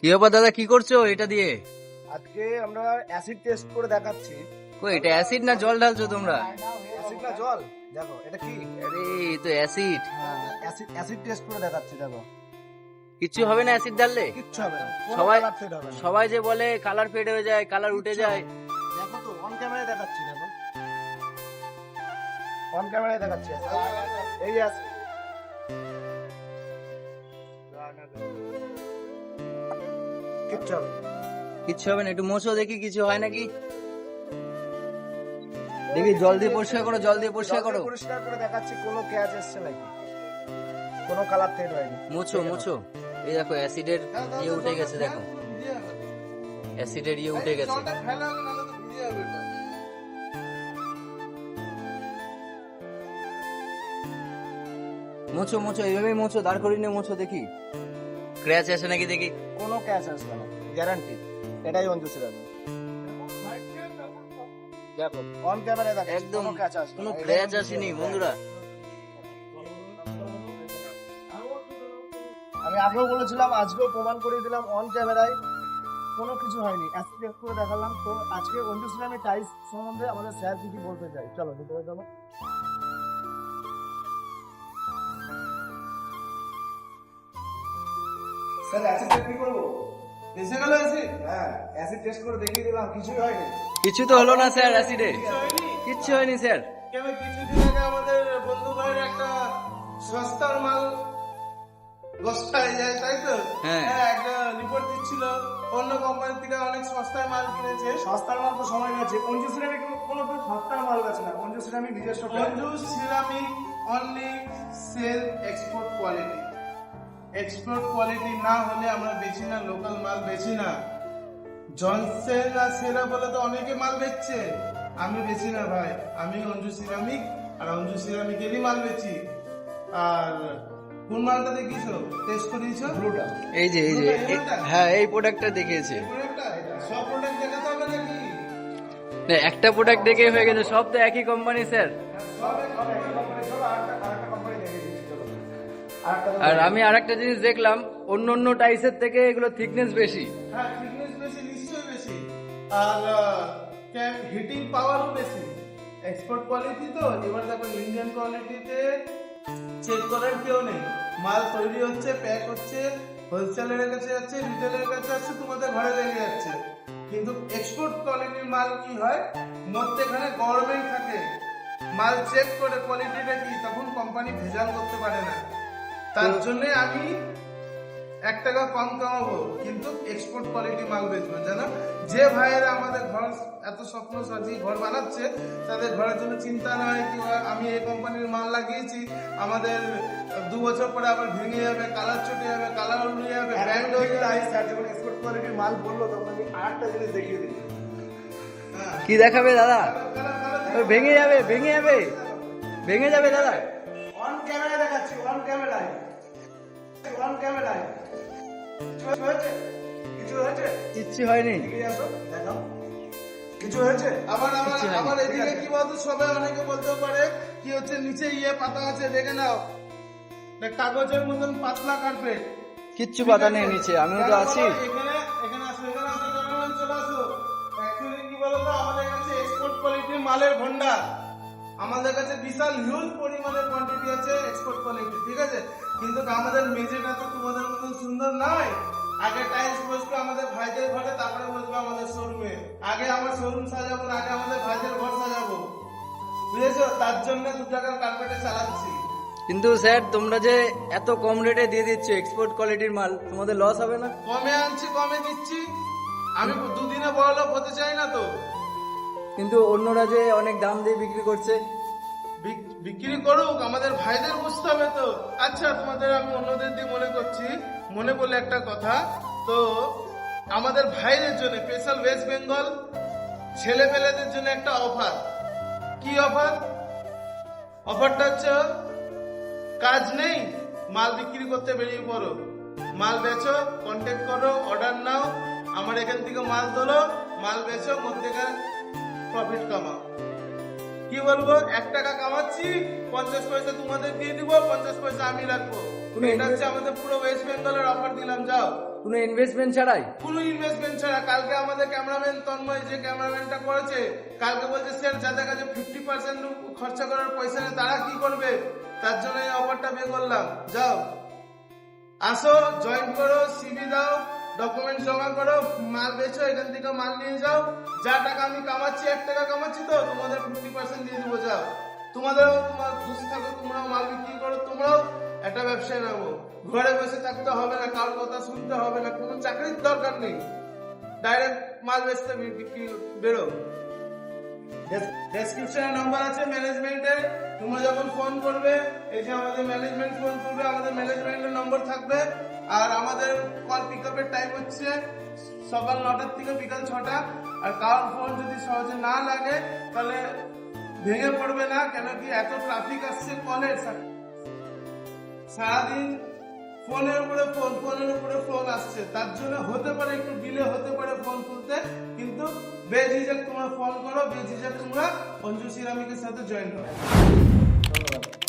কি ব্যাপার দাদা, কি করছো এটা দিয়ে? আজকে আমরা অ্যাসিড টেস্ট করে দেখাচ্ছি। কই, এটা অ্যাসিড না জল ঢালছো তোমরা? অ্যাসিড না জল? দেখো এটা কি? আরে এই তো অ্যাসিড। অ্যাসিড টেস্ট করে দেখাচ্ছি, দেখো কিচ্ছু হবে না অ্যাসিড ঢাললে? কিচ্ছু হবে না, কোনো সবাই কালার ফেড হবে না। সবাই যে বলে কালার ফেড হয়ে যায়, কালার উঠে যায়। দেখো তো অন ক্যামেরায় দেখাচ্ছি, দেখো অন ক্যামেরায় দেখাচ্ছি। এই যে acid। কিচ্ছু হবে না। কিচ্ছু হবে না, একটু মোছো দেখি কিছু হয় নাকি। দেখি জল দিয়ে পরিষ্কার করো, জল দিয়ে পরিষ্কার জল করো। দিয়ে পরিষ্কার করে দেখাচ্ছি কোনো ক্যাচ এসছে নাকি, কোনো কালার ফেড হয়নি। মোছো মোছো। এই দেখো অ্যাসিডের ইয়ে উঠে গেছে, দেখো অ্যাসিডের ইয়ে উঠে গেছে। মোছো মোছো, এইভাবেই মোছো, দাঁড় করিয়ে নিয়ে মোছো দেখি ক্র্যাচ আসে নাকি দেখি। কোনো ক্যাচ আসবে না, গ্যারান্টি। এটাই অঞ্জুসের আমি, দেখো অন ক্যামেরায় দেখো একদম কোনো ক্যাচ আসবে কোনো না। ক্র্যাচ আসেনি বন্ধুরা। আমি আগেও বলেছিলাম, আজকেও প্রমাণ করে দিলাম অন ক্যামেরায় কোনো কিছু হয়নি। অ্যাসিড টেস্ট করে দেখালাম। তো আজকে অঞ্জুসের আমি টাইলস সম্বন্ধে আমাদের স্যার কি বলতে চাই, চলো ভিতরে চলো। স্যার অ্যাসিড টেস্ট কি করবো? এসে গেল অ্যাসিড? হ্যাঁ, অ্যাসিড টেস্ট করে দেখিয়ে দিলাম, কিছুই হয়নি। কিছু তো হলো না স্যার অ্যাসিডে, কিছু হয়নি? কিচ্ছু হয়নি স্যার। কেন কিছুদিন আগে আমাদের বন্ধু ভাইয়ের একটা সস্তার মাল নষ্ট হয়ে যায়, তাই তো? হ্যাঁ। একটা রিপোর্ট দিচ্ছিল অন্য কোম্পানি থেকে অনেক সস্তায় মাল কিনেছে। সস্তার মাল তো সময় গেছে। অঞ্জু সিরামিক কোনো সস্তার মাল গেছে না, অঞ্জু সিরামিক নিজস্ব brand। Anju ceramic only sell export quality. Export quality না হলে আমরা বেচি না, লোকাল মাল বেচি না। জনসেন আর সেরা বলে তো অনেকে মাল বেচছে, আমি বেচি না ভাই। আমি অঞ্জু সিরামিক আর অঞ্জু সিরামিকেরই মাল বেচি। আর কোন মালটা দেখিয়েছো, টেস্ট করিয়েছো? ব্লুটা। এই যে হ্যাঁ, এই প্রোডাক্টটা দেখিয়েছে। সব প্রোডাক্ট দেখাতে হবে নাকি? না, একটা প্রোডাক্ট দেখে হয়ে গেছে, সব তো একই কোম্পানি স্যার। আর আমি আরেকটা জিনিস দেখলাম, অন্য অন্য টাইসের থেকে এগুলো থিকনেস বেশি। হ্যাঁ, থিকনেস বেশি, নিশ্চয়ই বেশি। আর হিটিং পাওয়ারও বেশি। এক্সপোর্ট কোয়ালিটি তো। এবার দেখো ইন্ডিয়ান কোয়ালিটিতে চেক করার কেউ নেই। মাল তৈরি হচ্ছে, প্যাক হচ্ছে, হোলসেলের কাছে যাচ্ছে, রিটেলের কাছে যাচ্ছে, তোমাদের ঘরে লেগে যাচ্ছে। কিন্তু এক্সপোর্ট কোয়ালিটির মাল কি হয়, মধ্যেখানে গভর্নমেন্ট থাকে, মাল চেক করে কোয়ালিটিটা কি, তখন কোম্পানি ভেজাল করতে পারে না। তার জন্য আমি 1 টাকা কম কামাবো, কিন্তু এক্সপোর্ট কোয়ালিটি মাল বেচবো। জানো, যে ভাইয়েরা আমাদের ঘর এত স্বপ্ন সাজিয়ে ঘর বানাচ্ছে, তাদের ঘরের জন্য চিন্তা নয় কি আমি এই কোম্পানির মাল লাগিয়েছি, আমাদের 2 বছর পরে আবার ভেঙে যাবে, কালার চটে যাবে, কালার উড়ে যাবে, ব্র্যান্ড হয়ে যাবে। যখন এক্সপোর্ট কোয়ালিটির মাল বললো তখন আমি আরেকটা জিনিস দেখিয়ে দিই। হ্যাঁ, কি দেখাবে দাদা? কালার ভেঙে যাবে, ভেঙে যাবে, ভেঙে যাবে দাদা। অন ক্যামেরায় দেখাচ্ছি, অন ক্যামেরায়, অন ক্যামেরায়। কিছু হয়েছে? কিছু হয়েছে? কিচ্ছু হয়নি। এগিয়ে আসো, দেখাও। কিছু হয়েছে? আবার কিচ্ছু হয়নি। আবার এদিকে কি বলতো, সবাই অনেকে বলতে পারে কি হচ্ছে, নিচে পাতা আছে, দেখে নাও, কাগজের মতন পাতলা কার্পেট। কিচ্ছু পাতা নেই নিচে, আমিও তো আছি। এখানে এখানে আসো, এখানে আসো, ক্যামেরাম্যান চলে আসো। অ্যাকচুয়ালি কি বলতো, আমাদের কাছে এক্সপোর্ট কোয়ালিটির মালের ভান্ডার। আমাদের কাছে বিশাল হিউজ পরিমাণের কোয়ান্টিটি আছে এক্সপোর্ট কোয়ালিটি, ঠিক আছে? কিন্তু আমাদের মেঝেটা তো তোমাদের মতন সুন্দর নয়। আগে টাইলস বসবে আমাদের ভাইদের ঘরে, তারপরে বসবে আমাদের শোরুমে। আগে আমার শোরুম সাজাবো না, আগে আমাদের ভাইদের ঘর সাজাবো, বুঝেছো? তার জন্য 2 টাকার কার্পেটে চালাচ্ছি। কিন্তু স্যার, তোমরা যে এত কম রেটে দিয়ে দিচ্ছ এক্সপোর্ট কোয়ালিটির মাল, তোমাদের লস হবে না? কমে আনছি, কমে দিচ্ছি। আমি দুদিনে বড় লোক হতে চাই না তো। কিন্তু অন্যরা যে অনেক দাম দিয়ে বিক্রি করছে। বিক্রি করুক, আমাদের ভাইদের বুঝতে হবে তো। আচ্ছা, তোমাদের আমি অন্যদের দিয়ে মনে করছি, মনে পড়লে একটা কথা। তো আমাদের ভাইদের জন্য স্পেশাল ওয়েস্ট বেঙ্গল ছেলে পেলেদের জন্য একটা অফার। কি অফার? অফারটা হচ্ছে, কাজ নেই, মাল বিক্রি করতে বেরিয়ে পড়ো, মাল বেচো, কন্ট্যাক্ট করো, অর্ডার নাও, আমার এখান থেকে মাল তোলো, মাল বেচো, মধ্যেকার প্রফিট কামাও। কি বলবো, 1 টাকা কামাচ্ছি, 50 পয়সা তোমাদের দিয়ে দিব, 50 পয়সা আমি রাখবো। এটা হচ্ছে আমাদের পুরো ওয়েস্ট বেঙ্গলের অফার দিলাম। যাও। কোনো ইনভেস্টমেন্ট ছাড়াই? কোনো ইনভেস্টমেন্ট ছাড়া। কালকে আমাদের ক্যামেরাম্যান তন্ময়, যে ক্যামেরাম্যানটা করেছে, কালকে বলছে স্যার যাদের কাছে 50% খরচা করার পয়সা নেই তারা কি করবে, তার জন্য এই অফারটা বের করলাম। যাও, আসো, জয়েন করো, সিভি দাও, ডকুমেন্ট জমা করো, মাল বেচো, এখান থেকে মাল নিয়ে যাও। যা টাকা আমি কামাচ্ছি, 1 টাকা কামাচ্ছি তো তোমাদের 50% দিয়ে দেবো। যাও, তোমাদেরও তোমার খুশি থাকো, তোমরাও মাল বিক্রি করো, তোমরাও একটা ব্যবসায় নামো। ঘরে বসে থাকতে হবে না, কারোর কথা শুনতে হবে না, কোনো চাকরির দরকার নেই, ডাইরেক্ট মাল বেচতে বিক্রি বেরো। ডেসক্রিপশনে নাম্বার আছে ম্যানেজমেন্টের, তোমরা যখন ফোন করবে, এই যে আমাদের ম্যানেজমেন্ট ফোন করবে, আমাদের ম্যানেজমেন্টের নম্বর থাকবে। আর আমাদের কল পিক আপের টাইম হচ্ছে সকাল 9টার থেকে বিকাল 6টা। আর কারোর ফোন যদি সহজে না লাগে তাহলে ভেঙে পড়বে না, কেন কি এত ট্রাফিক আসছে কলের, সারাদিন ফোনের উপরে ফোন আসছে, তার জন্য হতে পারে একটু ডিলে হতে পারে ফোন তুলতে, কিন্তু বেঝিঝক তোমরা ফোন করো, বেঝিঝক তোমরা অঞ্জু সিরামিকের সাথে জয়েন করো। ধন্যবাদ।